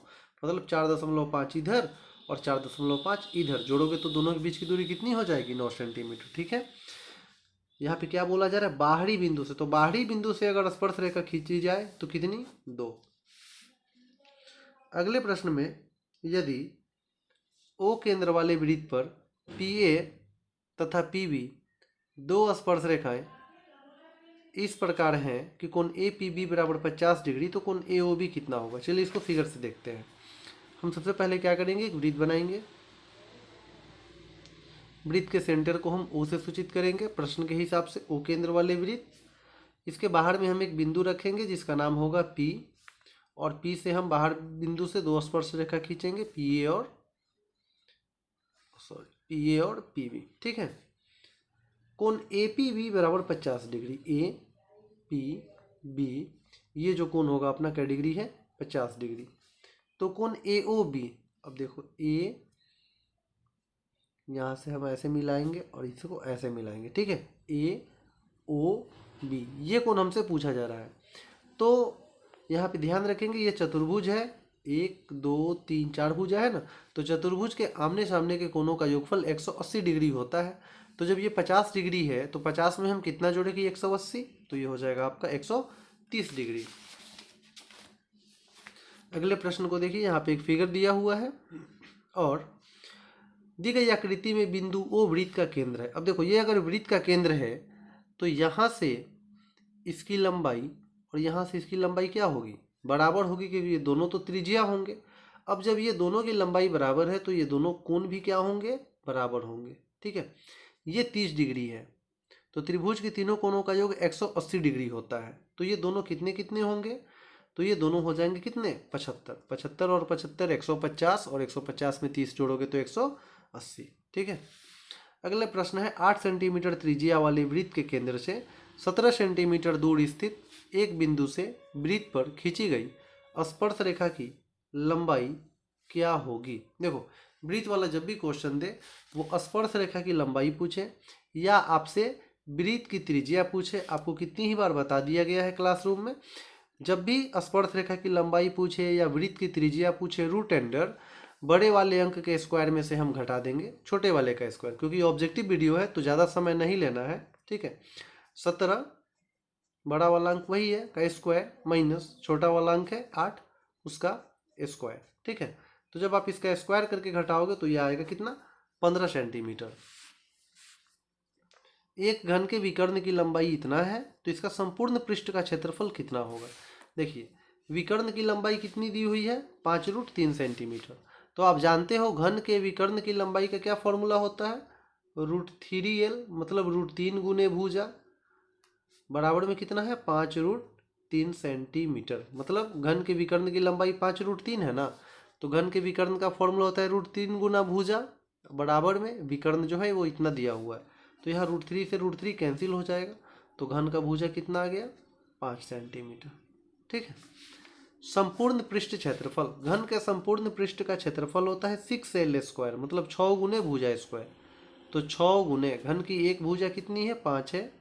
मतलब 4.5 इधर और 4.5 इधर, जोड़ोगे तो दोनों के बीच की दूरी कितनी हो जाएगी, 9 सेंटीमीटर। ठीक है, यहाँ पे क्या बोला जा रहा है, बाहरी बिंदु से, तो बाहरी बिंदु से अगर स्पर्श रेखा खींची जाए तो कितनी, 2। अगले प्रश्न में, यदि O केंद्र वाले वृत्त पर PA तथा PB दो स्पर्श रेखाएं इस प्रकार हैं कि कोण APB बराबर 50 डिग्री, तो कोण AOB कितना होगा। चलिए इसको फिगर से देखते हैं। हम सबसे पहले क्या करेंगे, एक वृत्त बनाएंगे, वृत्त के सेंटर को हम O से सूचित करेंगे प्रश्न के हिसाब से, O केंद्र वाले वृत्त। इसके बाहर में हम एक बिंदु रखेंगे जिसका नाम होगा P, और P से हम बाहर बिंदु से दो स्पर्श रेखा खींचेंगे, PA और PB। ठीक है, कोण APB बराबर 50 डिग्री, APB बी, ये जो कोण होगा अपना क्या डिग्री है, 50 डिग्री। तो कोण ए ओ बी, अब देखो ए यहाँ से हम ऐसे मिलाएंगे और इसको ऐसे मिलाएंगे, ठीक है, ए ओ बी, ये कोण हमसे पूछा जा रहा है। तो यहाँ पे ध्यान रखेंगे ये चतुर्भुज है, 1 2 3 4 भुजा है ना, तो चतुर्भुज के आमने सामने के कोणों का योगफल 180 डिग्री होता है। तो जब ये 50 डिग्री है तो 50 में हम कितना जोड़ेंगे, 180, तो ये हो जाएगा आपका 130 डिग्री। अगले प्रश्न को देखिए, यहाँ पे एक फिगर दिया हुआ है और दी गई आकृति में बिंदु ओ वृत्त का केंद्र है। अब देखो ये अगर वृत्त का केंद्र है तो यहाँ से इसकी लंबाई और यहाँ से इसकी लंबाई क्या होगी, बराबर होगी, क्योंकि ये दोनों तो त्रिज्या होंगे। अब जब ये दोनों की लंबाई बराबर है तो ये दोनों कोण भी क्या होंगे, बराबर होंगे, ठीक है। ये 30 डिग्री है तो त्रिभुज के तीनों कोणों का योग 180 डिग्री होता है। तो ये दोनों कितने कितने होंगे, तो ये दोनों हो जाएंगे कितने, 75, 75 और 75 150, और 150 में 30 जोड़ोगे तो 180, ठीक है। अगला प्रश्न है 8 सेंटीमीटर त्रिज्या वाले वृत्त के केंद्र से 17 सेंटीमीटर दूर स्थित एक बिंदु से वृत्त पर खींची गई स्पर्श रेखा की लंबाई क्या होगी। देखो वृत्त वाला जब भी क्वेश्चन दे वो स्पर्श रेखा की लंबाई पूछे या आपसे वृत्त की त्रिज्या पूछे, आपको कितनी ही बार बता दिया गया है क्लासरूम में, जब भी स्पर्श रेखा की लंबाई पूछे या वृत्त की त्रिज्या पूछे, रूट अंडर बड़े वाले अंक के स्क्वायर में से हम घटा देंगे छोटे वाले का स्क्वायर, क्योंकि ऑब्जेक्टिव वीडियो है तो ज़्यादा समय नहीं लेना है, ठीक है। 17 बड़ा वाला अंक वही है का स्क्वायर माइनस छोटा वाला अंक है 8 उसका स्क्वायर, ठीक है। तो जब आप इसका स्क्वायर करके घटाओगे तो ये आएगा कितना, 15 सेंटीमीटर। एक घन के विकर्ण की लंबाई इतना है तो इसका संपूर्ण पृष्ठ का क्षेत्रफल कितना होगा। देखिए विकर्ण की लंबाई कितनी दी हुई है, 5√3 सेंटीमीटर। तो आप जानते हो घन के विकर्ण की लंबाई का क्या फॉर्मूला होता है, √3l, मतलब √3 गुने भुजा बराबर में कितना है, 5√3 सेंटीमीटर। मतलब घन के विकर्ण की लंबाई 5√3 है ना, तो घन के विकर्ण का फॉर्मूला होता है √3 गुना भुजा बराबर में विकर्ण जो है वो इतना दिया हुआ है, तो यहाँ √3 से √3 कैंसिल हो जाएगा, तो घन का भुजा कितना आ गया, 5 सेंटीमीटर, ठीक है। संपूर्ण पृष्ठ क्षेत्रफल, घन के संपूर्ण पृष्ठ का क्षेत्रफल होता है 6l स्क्वायर, मतलब 6 गुने भुजा स्क्वायर। तो 6 गुने घन की एक भुजा कितनी है, 5 है,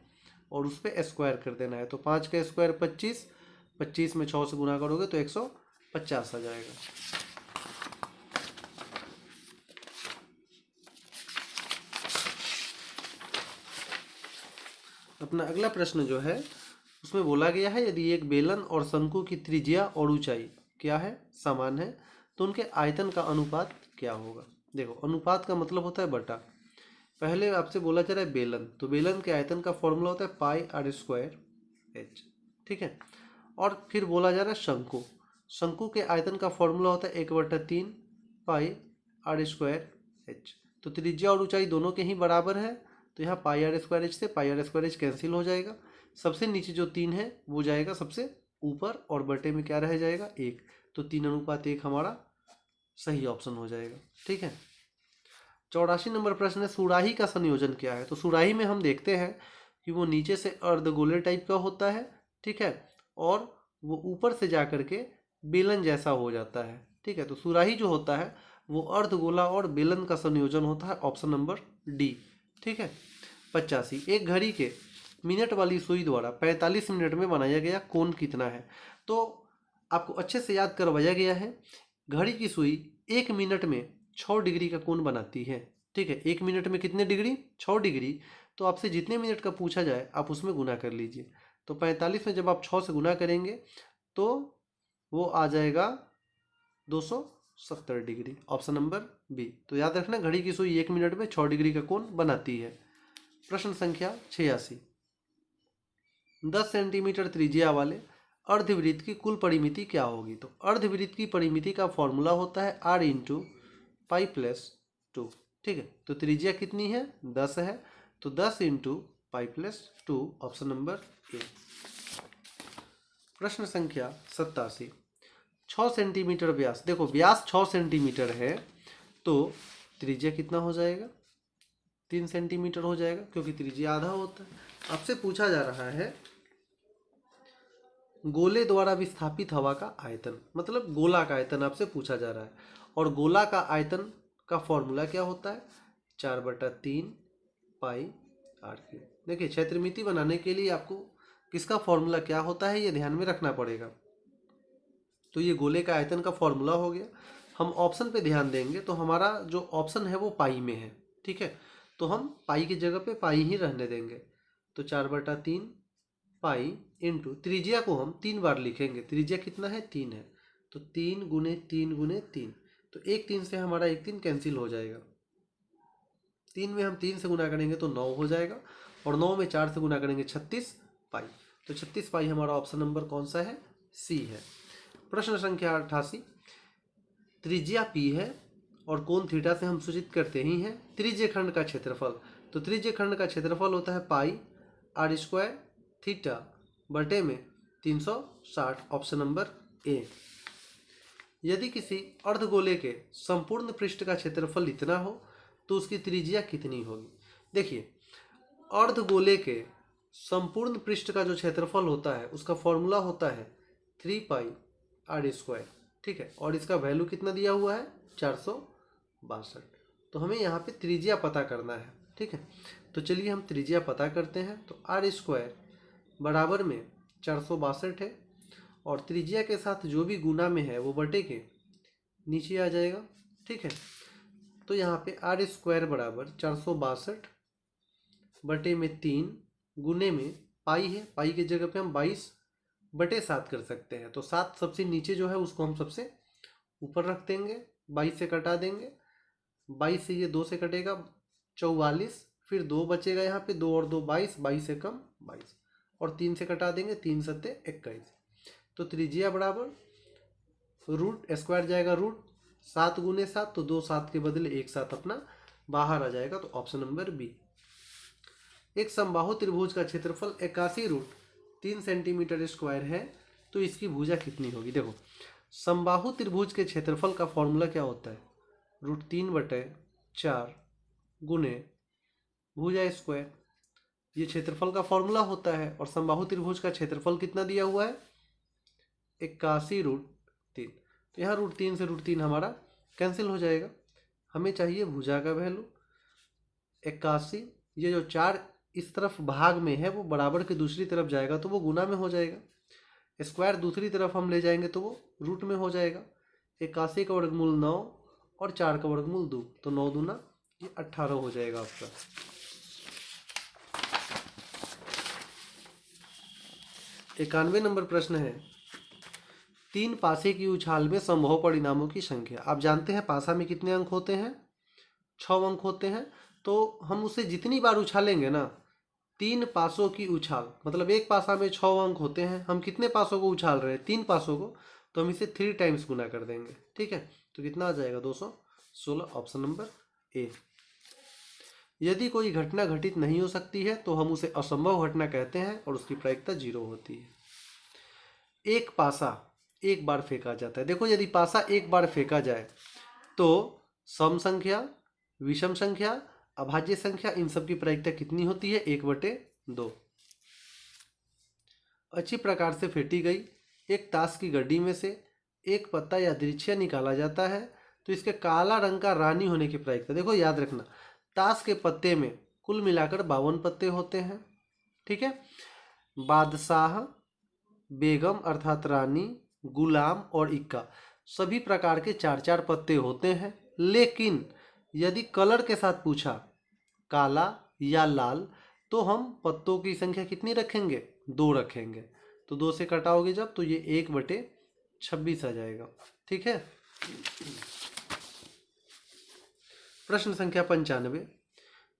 और उस पर स्क्वायर कर देना है, तो 5 का स्क्वायर 25, 25 में 6 से गुना करोगे तो 150 आ जाएगा। अपना अगला प्रश्न जो है उसमें बोला गया है यदि एक बेलन और शंकु की त्रिज्या और ऊंचाई क्या है, समान है, तो उनके आयतन का अनुपात क्या होगा। देखो अनुपात का मतलब होता है बटा। पहले आपसे बोला जा रहा है बेलन, तो बेलन के आयतन का फॉर्मूला होता है πr²h, ठीक है। और फिर बोला जा रहा है शंकु, शंकु के आयतन का फॉर्मूला होता है 1/3 πr²h। तो त्रिज्या और ऊंचाई दोनों के ही बराबर है, तो यहाँ πr² से πr² कैंसिल हो जाएगा, सबसे नीचे जो 3 है वो जाएगा सबसे ऊपर, और बटे में क्या रह जाएगा, 1, तो 3:1 हमारा सही ऑप्शन हो जाएगा, ठीक है। 84 नंबर प्रश्न है सुराही का संयोजन क्या है। तो सुराही में हम देखते हैं कि वो नीचे से अर्धगोले टाइप का होता है, ठीक है, और वो ऊपर से जा करके बेलन जैसा हो जाता है, ठीक है। तो सुराही जो होता है वो अर्धगोला और बेलन का संयोजन होता है, ऑप्शन नंबर डी, ठीक है। 85 एक घड़ी के मिनट वाली सुई द्वारा 45 मिनट में बनाया गया कोण कितना है। तो आपको अच्छे से याद करवाया गया है, घड़ी की सुई 1 मिनट में 6 डिग्री का कोण बनाती है, ठीक है। 1 मिनट में कितने डिग्री, 6 डिग्री। तो आपसे जितने मिनट का पूछा जाए आप उसमें गुना कर लीजिए, तो 45 में जब आप 6 से गुना करेंगे तो वो आ जाएगा 270 डिग्री, ऑप्शन नंबर बी। तो याद रखना घड़ी की सुई 1 मिनट में 6 डिग्री का कोण बनाती है। प्रश्न संख्या 86 10 सेंटीमीटर त्रिज्या वाले अर्धवृत्त की कुल परिमिति क्या होगी। तो अर्धवृत्त की परिमिति का फॉर्मूला होता है r × π+2, ठीक है। तो त्रिज्या कितनी है, 10 है, तो 10 × π+2, ऑप्शन नंबर ए। प्रश्न संख्या 87 6 सेंटीमीटर व्यास, देखो व्यास 6 सेंटीमीटर है तो त्रिज्या कितना हो जाएगा, 3 सेंटीमीटर हो जाएगा, क्योंकि त्रिज्या आधा होता है। आपसे पूछा जा रहा है गोले द्वारा विस्थापित हवा का आयतन, मतलब गोला का आयतन आपसे पूछा जा रहा है। और गोला का आयतन का फॉर्मूला क्या होता है? 4/3 पाई आर क्यूब। देखिए क्षेत्रमिति बनाने के लिए आपको किसका फॉर्मूला क्या होता है ये ध्यान में रखना पड़ेगा। तो ये गोले का आयतन का फॉर्मूला हो गया। हम ऑप्शन पे ध्यान देंगे तो हमारा जो ऑप्शन है वो पाई में है, ठीक है। तो हम पाई की जगह पे पाई ही रहने देंगे। तो 4/3 पाई इंटू त्रिज्या को हम 3 बार लिखेंगे। त्रिज्या कितना है? 3 है। तो 3 गुने 3 गुने 3, तो एक 3 से हमारा एक 3 कैंसिल हो जाएगा। 3 में हम 3 से गुना करेंगे तो 9 हो जाएगा, और 9 में 4 से गुना करेंगे 36 पाई। तो 36 पाई हमारा ऑप्शन नंबर कौन सा है? सी है। प्रश्न संख्या 88, त्रिज्या पी है और कोण थीटा से हम सूचित करते ही हैं त्रिज्य खंड का क्षेत्रफल। तो त्रिज्य खंड का क्षेत्रफल होता है पाई आर स्क्वायर थीटा बटे में 360, ऑप्शन नंबर ए। यदि किसी अर्धगोले के संपूर्ण पृष्ठ का क्षेत्रफल इतना हो तो उसकी त्रिज्या कितनी होगी? देखिए अर्धगोले के संपूर्ण पृष्ठ का जो क्षेत्रफल होता है उसका फॉर्मूला होता है 3 पाई आर स्क्वायर, ठीक है। और इसका वैल्यू कितना दिया हुआ है? 462। तो हमें यहाँ पे त्रिज्या पता करना है, ठीक है। तो चलिए हम त्रिज्या पता करते हैं। तो आर स्क्वायर बराबर में 462 है, और त्रिज्या के साथ जो भी गुना में है वो बटे के नीचे आ जाएगा, ठीक है। तो यहाँ पे आर स्क्वायर बराबर 462 बटे में 3 गुने में पाई है, पाई की जगह पे हम 22/7 कर सकते हैं। तो 7 सबसे नीचे जो है उसको हम सबसे ऊपर रख देंगे, 22 से कटा देंगे। 22 से ये 2 से कटेगा 44, फिर 2 बचेगा यहाँ पे, 2 और 2 22, 22 से कम 22, और 3 से कटा देंगे, 3 सत्ते 21। तो त्रिज्या बराबर रूट स्क्वायर जाएगा रूट 7 गुने 7, तो 2 7 के बदले 1 7 अपना बाहर आ जाएगा। तो ऑप्शन नंबर बी। एक समबाहु त्रिभुज का क्षेत्रफल 81 रूट 3 सेंटीमीटर स्क्वायर है, तो इसकी भुजा कितनी होगी? देखो समबाहु त्रिभुज के क्षेत्रफल का फॉर्मूला क्या होता है? √3/4 गुने भुजा स्क्वायर, ये क्षेत्रफल का फॉर्मूला होता है। और समबाहु त्रिभुज का क्षेत्रफल कितना दिया हुआ है? 81 √3। तो यहाँ √3 से √3 हमारा कैंसिल हो जाएगा। हमें चाहिए भुजा का वैल्यू 81। ये जो 4 इस तरफ भाग में है वो बराबर के दूसरी तरफ जाएगा तो वो गुना में हो जाएगा। स्क्वायर दूसरी तरफ हम ले जाएंगे तो वो रूट में हो जाएगा। 81 का वर्गमूल 9 और 4 का वर्गमूल 2, तो 9 दूना ये 18 हो जाएगा आपका। 91 नंबर प्रश्न है, 3 पासे की उछाल में संभव परिणामों की संख्या। आप जानते हैं पासा में कितने अंक होते हैं? 6 अंक होते हैं। तो हम उसे जितनी बार उछालेंगे ना, 3 पासों की उछाल, मतलब एक पासा में 6 अंक होते हैं, हम कितने पासों को उछाल रहे हैं? 3 पासों को, तो हम इसे 3 टाइम्स गुना कर देंगे, ठीक है। तो कितना आ जाएगा? 216, ऑप्शन नंबर ए। यदि कोई घटना घटित नहीं हो सकती है तो हम उसे असंभव घटना कहते हैं और उसकी प्रायिकता 0 होती है। एक पासा एक बार फेंका जाता है। देखो यदि पासा एक बार फेंका जाए तो सम संख्या, विषम संख्या, अभाज्य संख्या, इन सब की प्रायिकता कितनी होती है? 1/2। अच्छी प्रकार से फेंटी गई एक ताश की गड्डी में से एक पत्ता या दृश्य निकाला जाता है तो इसके काला रंग का रानी होने की प्रायिकता, देखो याद रखना, ताश के पत्ते में कुल मिलाकर 52 पत्ते होते हैं, ठीक है। बादशाह, बेगम अर्थात रानी, गुलाम और इक्का सभी प्रकार के 4-4 पत्ते होते हैं। लेकिन यदि कलर के साथ पूछा काला या लाल तो हम पत्तों की संख्या कितनी रखेंगे? 2 रखेंगे। तो 2 से कटाओगे जब तो ये 1/26 आ जाएगा, ठीक है। प्रश्न संख्या 95,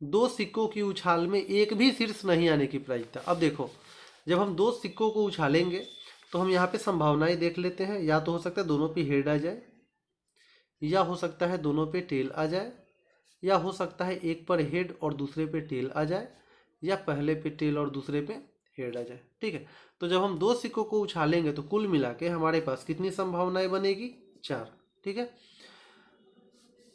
2 सिक्कों की उछाल में एक भी शीर्ष नहीं आने की प्रायिकता। अब देखो जब हम 2 सिक्कों को उछालेंगे तो हम यहाँ पे संभावनाएं देख लेते हैं। या तो हो सकता है दोनों पे हेड आ जाए, या हो सकता है दोनों पे टेल आ जाए, या हो सकता है एक पर हेड और दूसरे पे टेल आ जाए, या पहले पे टेल और दूसरे पे हेड आ जाए, ठीक है। तो जब हम 2 सिक्कों को उछालेंगे तो कुल मिला के हमारे पास कितनी संभावनाएं बनेगी? 4, ठीक है।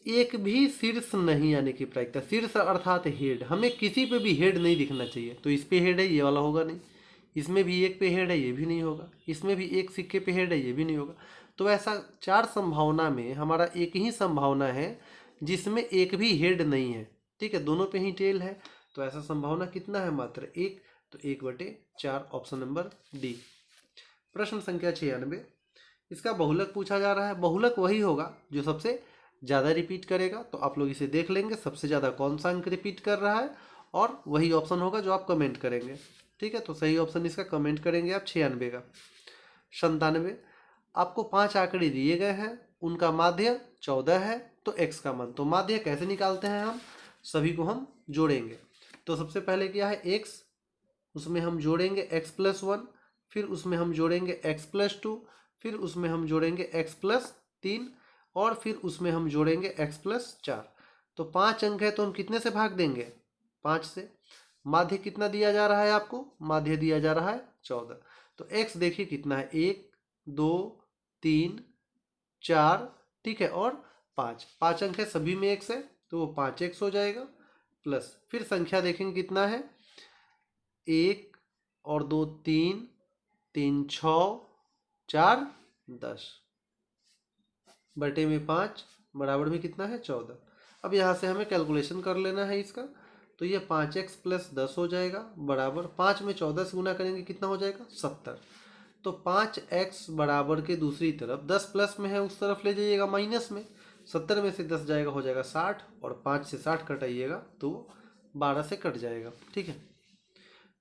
एक भी शीर्ष नहीं आने की प्रायिकता, शीर्ष अर्थात हेड, हमें किसी पे भी हेड नहीं दिखना चाहिए। तो इस पे हेड है, ये वाला होगा नहीं। इसमें भी एक पे हेड है, ये भी नहीं होगा, इसमें भी एक सिक्के पे हेड है, ये भी नहीं होगा। तो ऐसा 4 संभावना में हमारा एक ही संभावना है जिसमें एक भी हेड नहीं है, ठीक है, दोनों पे ही टेल है। तो ऐसा संभावना कितना है? मात्र एक। तो 1/4, ऑप्शन नंबर डी। प्रश्न संख्या 96, इसका बहुलक पूछा जा रहा है। बहुलक वही होगा जो सबसे ज़्यादा रिपीट करेगा। तो आप लोग इसे देख लेंगे सबसे ज़्यादा कौन सा अंक रिपीट कर रहा है, और वही ऑप्शन होगा जो आप कमेंट करेंगे, ठीक है। तो सही ऑप्शन इसका कमेंट करेंगे आप 96 का। 97, आपको 5 आंकड़े दिए गए हैं, उनका माध्य 14 है, तो x का मान। तो माध्य कैसे निकालते हैं हम? सभी को हम जोड़ेंगे। तो सबसे पहले क्या है? x, उसमें हम जोड़ेंगे x+1, फिर उसमें हम जोड़ेंगे x+2, फिर उसमें हम जोड़ेंगे x+3, और फिर उसमें हम जोड़ेंगे x+4। तो 5 अंक है, तो हम कितने से भाग देंगे? 5 से। माध्य कितना दिया जा रहा है आपको? माध्य दिया जा रहा है 14। तो x देखिए कितना है? 1, 2, 3, 4, ठीक है, और 5 अंक है, सभी में x है, तो वो 5x हो जाएगा। प्लस फिर संख्या देखेंगे कितना है? 1 और 2 3, 3 6, 4 10, बटे में 5, बराबर में कितना है? 14। अब यहाँ से हमें कैलकुलेशन कर लेना है इसका। तो ये 5x + 10 हो जाएगा, बराबर 5 में 14 से गुना करेंगे कितना हो जाएगा? 70। तो 5x बराबर के दूसरी तरफ 10 प्लस में है, उस तरफ ले जाइएगा माइनस में। 70 में से 10 जाएगा, हो जाएगा 60, और 5 से 60 कटाइएगा तो 12 से कट जाएगा, ठीक है।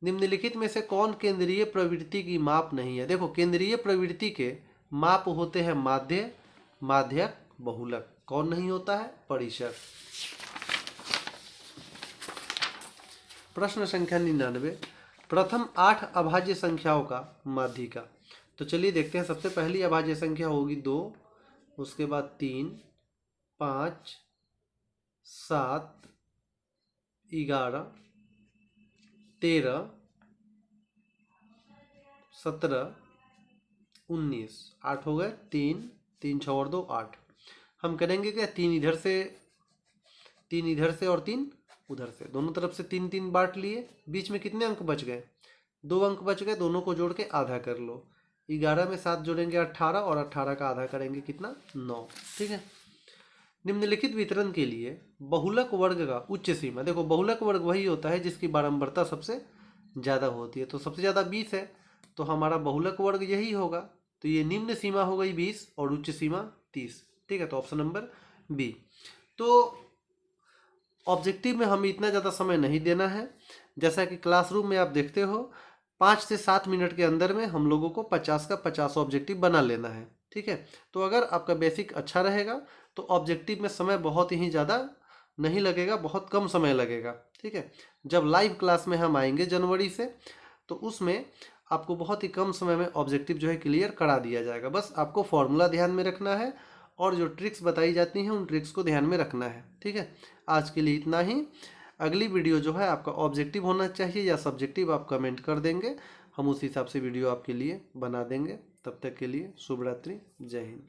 निम्नलिखित में से कौन केंद्रीय प्रवृत्ति की माप नहीं है? देखो, केंद्रीय प्रवृत्ति के माप होते हैं माध्य, माध्यक, बहुलक। कौन नहीं होता है? परिसर। प्रश्न संख्या 99, प्रथम 8 अभाज्य संख्याओं का माध्यिका। तो चलिए देखते हैं। सबसे पहली अभाज्य संख्या होगी 2, उसके बाद 3, 5, 7, 11, 13, 17, 19, 8 हो गए। 3, 3 6 और 2 8। हम करेंगे क्या? 3 इधर से, 3 इधर से और 3 उधर से, दोनों तरफ से 3 3 बांट लिए। बीच में कितने अंक बच गए? 2 अंक बच गए, दोनों को जोड़ के आधा कर लो। 11 में 7 जोड़ेंगे 18, और 18 का आधा करेंगे कितना? 9, ठीक है। निम्नलिखित वितरण के लिए बहुलक वर्ग का उच्च सीमा। देखो, बहुलक वर्ग वही होता है जिसकी बारंबारता सबसे ज़्यादा होती है। तो सबसे ज़्यादा 20 है, तो हमारा बहुलक वर्ग यही होगा। तो ये निम्न सीमा हो गई 20 और उच्च सीमा 30, ठीक है। तो ऑप्शन नंबर बी। तो ऑब्जेक्टिव में हमें इतना ज़्यादा समय नहीं देना है। जैसा कि क्लासरूम में आप देखते हो, 5 से 7 मिनट के अंदर में हम लोगों को 50 का 50 ऑब्जेक्टिव बना लेना है, ठीक है। तो अगर आपका बेसिक अच्छा रहेगा तो ऑब्जेक्टिव में समय बहुत ही ज़्यादा नहीं लगेगा, बहुत कम समय लगेगा, ठीक है। जब लाइव क्लास में हम आएंगे जनवरी से, तो उसमें आपको बहुत ही कम समय में ऑब्जेक्टिव जो है क्लियर करा दिया जाएगा। बस आपको फॉर्मूला ध्यान में रखना है, और जो ट्रिक्स बताई जाती हैं उन ट्रिक्स को ध्यान में रखना है, ठीक है। आज के लिए इतना ही। अगली वीडियो जो है आपका ऑब्जेक्टिव होना चाहिए या सब्जेक्टिव, आप कमेंट कर देंगे, हम उस हिसाब से वीडियो आपके लिए बना देंगे। तब तक के लिए शुभ रात्रि, जय हिंद।